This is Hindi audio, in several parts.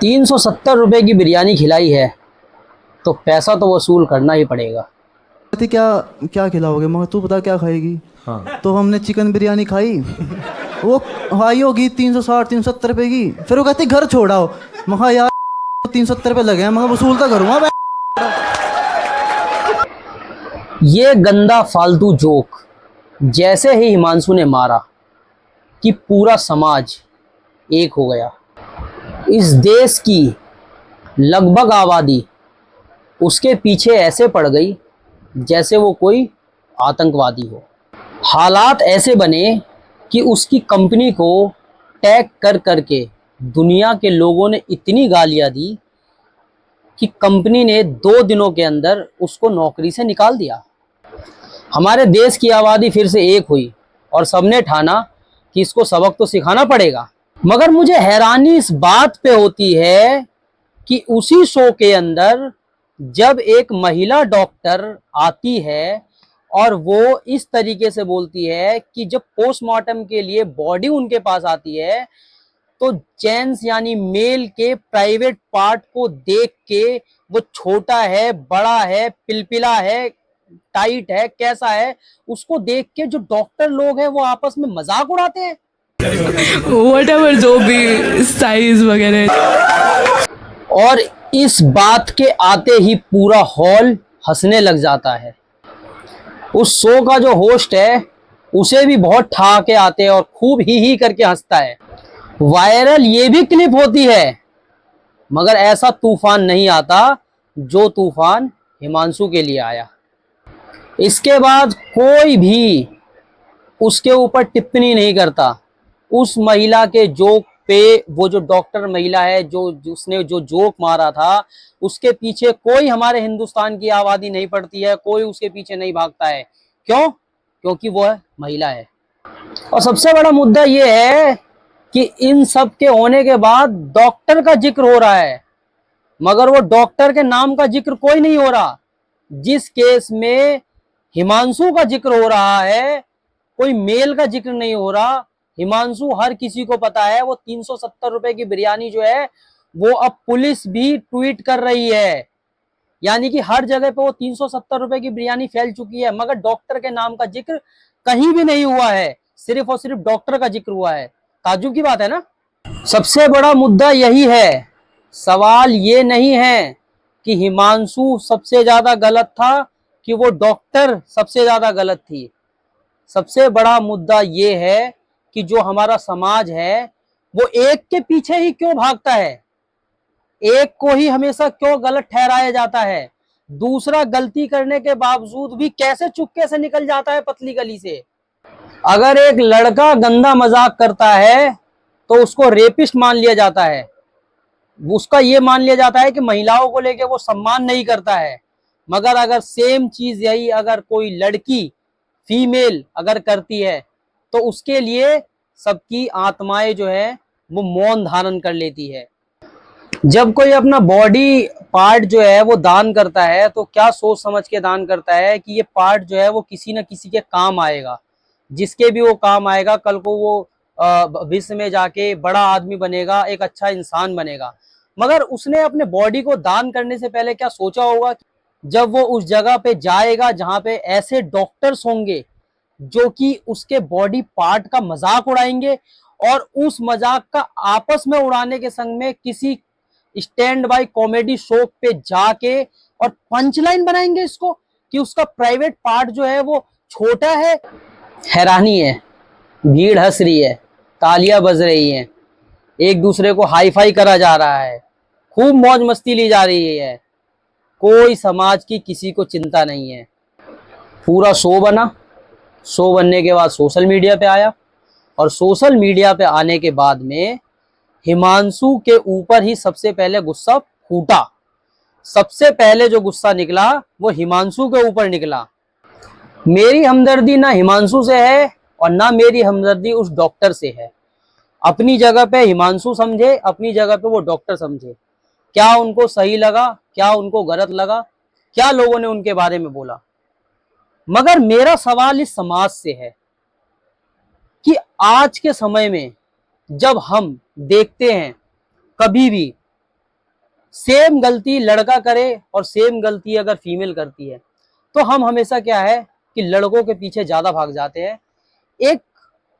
₹370 की बिरयानी खिलाई है तो पैसा तो वसूल करना ही पड़ेगा। कहती क्या क्या खिलाओगे? मगर तू बता क्या खाएगी। हाँ। तो हमने चिकन बिरयानी खाई। वो खाई होगी 360 370 रुपए की। फिर वो कहती घर छोड़ाओ। मगर यार 370 रुपए लगे हैं, मगर वसूल तो करूँगा। ये गंदा फालतू जोक जैसे ही हिमांशु ने मारा कि पूरा समाज एक हो गया। इस देश की लगभग आबादी उसके पीछे ऐसे पड़ गई जैसे वो कोई आतंकवादी हो। हालात ऐसे बने कि उसकी कंपनी को टैग कर करके दुनिया के लोगों ने इतनी गालियां दी कि कंपनी ने 2 दिनों के अंदर उसको नौकरी से निकाल दिया। हमारे देश की आबादी फिर से एक हुई और सबने ठाना कि इसको सबक तो सिखाना पड़ेगा। मगर मुझे हैरानी इस बात पे होती है कि उसी शो के अंदर जब एक महिला डॉक्टर आती है और वो इस तरीके से बोलती है कि जब पोस्टमार्टम के लिए बॉडी उनके पास आती है तो जेंट्स यानी मेल के प्राइवेट पार्ट को देख के वो छोटा है, बड़ा है, पिलपिला है, टाइट है, कैसा है, उसको देख के जो डॉक्टर लोग हैं वो आपस में मजाक उड़ाते हैं। वट एवर जो भी साइज वगैरह। और इस बात के आते ही पूरा हॉल हंसने लग जाता है। उस शो का जो होस्ट है उसे भी बहुत ठहाके आते हैं और खूब ही करके हंसता है। वायरल ये भी क्लिप होती है मगर ऐसा तूफान नहीं आता जो तूफान हिमांशु के लिए आया। इसके बाद कोई भी उसके ऊपर टिप्पणी नहीं करता। उस महिला के जोक पे वो जो डॉक्टर महिला है जो उसने जो जोक मारा था उसके पीछे कोई हमारे हिंदुस्तान की आबादी नहीं पड़ती है, कोई उसके पीछे नहीं भागता है। क्यों? क्योंकि वो महिला है। और सबसे बड़ा मुद्दा ये है कि इन सब के होने के बाद डॉक्टर का जिक्र हो रहा है मगर वो डॉक्टर के नाम का जिक्र कोई नहीं हो रहा। जिस केस में हिमांशु का जिक्र हो रहा है कोई मेल का जिक्र नहीं हो रहा। हिमांशु हर किसी को पता है वो ₹370 की बिरयानी जो है वो अब पुलिस भी ट्वीट कर रही है, यानी कि हर जगह पे वो ₹370 की बिरयानी फैल चुकी है मगर डॉक्टर के नाम का जिक्र कहीं भी नहीं हुआ है, सिर्फ और सिर्फ डॉक्टर का जिक्र हुआ है। ताज्जुब की बात है ना। सबसे बड़ा मुद्दा यही है। सवाल ये नहीं है कि हिमांशु सबसे ज्यादा गलत था कि वो डॉक्टर सबसे ज्यादा गलत थी। सबसे बड़ा मुद्दा ये है कि जो हमारा समाज है वो एक के पीछे ही क्यों भागता है, एक को ही हमेशा क्यों गलत ठहराया जाता है, दूसरा गलती करने के बावजूद भी कैसे चुपके से निकल जाता है पतली गली से। अगर एक लड़का गंदा मजाक करता है तो उसको रेपिस्ट मान लिया जाता है, उसका ये मान लिया जाता है कि महिलाओं को लेके वो सम्मान नहीं करता है। मगर अगर सेम चीज यही अगर कोई लड़की फीमेल अगर करती है तो उसके लिए सबकी आत्माएं जो है वो मौन धारण कर लेती है। जब कोई अपना बॉडी पार्ट जो है वो दान करता है तो क्या सोच समझ के दान करता है कि ये पार्ट जो है वो किसी न किसी के काम आएगा, जिसके भी वो काम आएगा, कल को वो भविष्य में जाके बड़ा आदमी बनेगा, एक अच्छा इंसान बनेगा। मगर उसने अपने बॉडी को दान करने से पहले क्या सोचा होगा जब वो उस जगह पे जाएगा जहां पे ऐसे डॉक्टर्स होंगे जो कि उसके बॉडी पार्ट का मजाक उड़ाएंगे और उस मजाक का आपस में उड़ाने के संग में किसी स्टैंड बाय कॉमेडी शो पे जाके और पंचलाइन बनाएंगे इसको कि उसका प्राइवेट पार्ट जो है वो छोटा है। हैरानी है, भीड़ हंस रही है, तालियां बज रही हैं, एक दूसरे को हाई फाई करा जा रहा है, खूब मौज मस्ती ली जा रही है। कोई समाज की किसी को चिंता नहीं है। पूरा शो बना, शो बनने के बाद सोशल मीडिया पे आया और सोशल मीडिया पे आने के बाद में हिमांशु के ऊपर ही सबसे पहले गुस्सा फूटा। सबसे पहले जो गुस्सा निकला वो हिमांशु के ऊपर निकला। मेरी हमदर्दी ना हिमांशु से है और ना मेरी हमदर्दी उस डॉक्टर से है। अपनी जगह पे हिमांशु समझे, अपनी जगह पे वो डॉक्टर समझे। क्या उनको सही लगा, क्या उनको गलत लगा, क्या लोगों ने उनके बारे में बोला, मगर मेरा सवाल इस समाज से है कि आज के समय में जब हम देखते हैं कभी भी सेम गलती लड़का करे और सेम गलती अगर फीमेल करती है तो हम हमेशा क्या है कि लड़कों के पीछे ज्यादा भाग जाते हैं। एक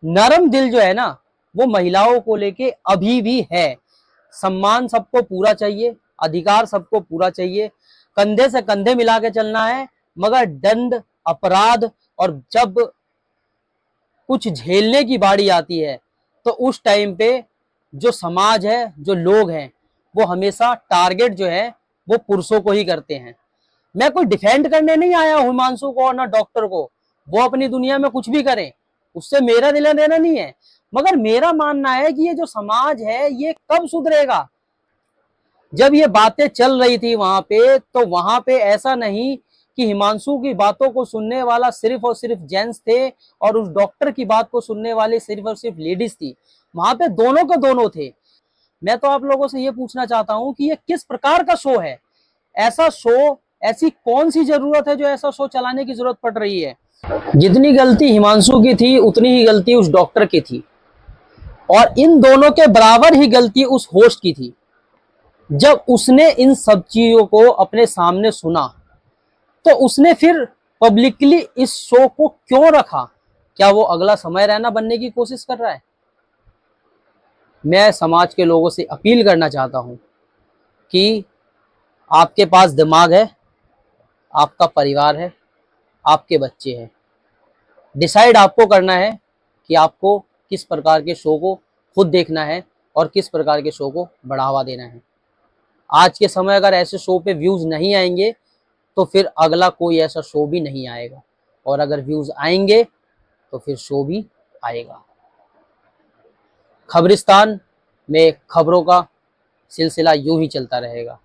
नरम दिल जो है ना वो महिलाओं को लेके अभी भी है। सम्मान सबको पूरा चाहिए, अधिकार सबको पूरा चाहिए, कंधे से कंधे मिला के चलना है, मगर दंड, अपराध और जब कुछ झेलने की बारी आती है तो उस टाइम पे जो समाज है, जो लोग हैं, वो हमेशा टारगेट जो है वो पुरुषों को ही करते हैं। मैं कोई डिफेंड करने नहीं आया हूं हिमांशु को और ना डॉक्टर को, वो अपनी दुनिया में कुछ भी करें, उससे मेरा लेना देना नहीं है। मगर मेरा मानना है कि ये जो समाज है ये कब सुधरेगा। जब ये बातें चल रही थी वहां पे, तो वहां पे ऐसा नहीं कि हिमांशु की बातों को सुनने वाला सिर्फ और सिर्फ जेंट्स थे और उस डॉक्टर की बात को सुनने वाले सिर्फ और सिर्फ लेडीज थी। वहां पे दोनों के दोनों थे। मैं तो आप लोगों से ये पूछना चाहता हूं कि ये किस प्रकार का शो है। ऐसा शो, ऐसी कौन सी जरूरत है जो ऐसा शो चलाने की जरूरत पड़ रही है। जितनी गलती हिमांशु की थी उतनी ही गलती उस डॉक्टर की थी, और इन दोनों के बराबर ही गलती उस होस्ट की थी। जब उसने इन सब चीजों को अपने सामने सुना तो उसने फिर पब्लिकली इस शो को क्यों रखा। क्या वो अगला समय रैना बनने की कोशिश कर रहा है। मैं समाज के लोगों से अपील करना चाहता हूं कि आपके पास दिमाग है, आपका परिवार है, आपके बच्चे हैं, डिसाइड आपको करना है कि आपको किस प्रकार के शो को खुद देखना है और किस प्रकार के शो को बढ़ावा देना है। आज के समय अगर ऐसे शो पे व्यूज नहीं आएंगे तो फिर अगला कोई ऐसा शो भी नहीं आएगा, और अगर व्यूज आएंगे तो फिर शो भी आएगा। खबरिस्तान में खबरों का सिलसिला यूं ही चलता रहेगा।